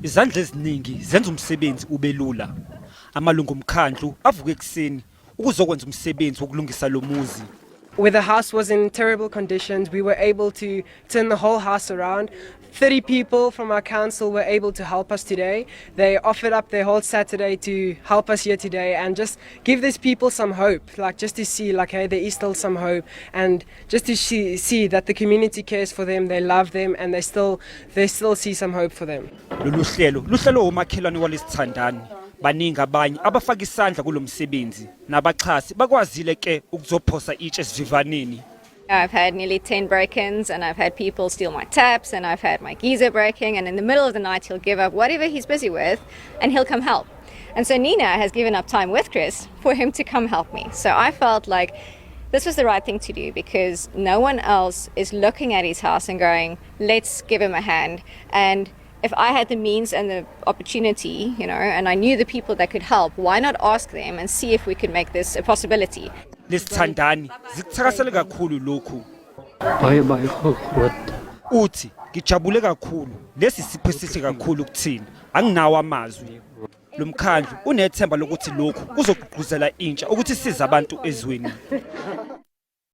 Izandla eziningi zenza umsebenzi ubelula. Amalungu omkhandlu avuka ekseni ukuzokwenza umsebenzi wokulungisa lo muzi. Where the house was in terrible conditions, we were able to turn the whole house around. 30 people from our council were able to help us today. They offered up their whole Saturday to help us here today and just give these people some hope, like just to see like, hey, there is still some hope, and just to see that the community cares for them, they love them, and they still see some hope for them. Lolu hlelo umakhelwane wezithandani. Baningi abanye abafaka isandla kulomsebenzi nabaxhasi bakwazile ke ukuzophosa itshe esivivaneni. I've had nearly 10 break-ins and I've had people steal my taps and I've had my geyser breaking, and in the middle of the night he'll give up whatever he's busy with and he'll come help. And so Nina has given up time with Chris for him to come help me. So I felt like this was the right thing to do because no one else is looking at his house and going, let's give him a hand. And if I had the means and the opportunity, and I knew the people that could help, why not ask them and see if we could make this a possibility? Wezithandani zikuthakasela kakhulu lokhu. Bye. Uthi ngijabule kakhulu. Lesi sipho esihle kakhulu kuthina. Anginawo amazwi. Lo mkhandlu unethemba lokuthi lokhu kuzogqugquzela intsha ukuthi size abantu ezweni.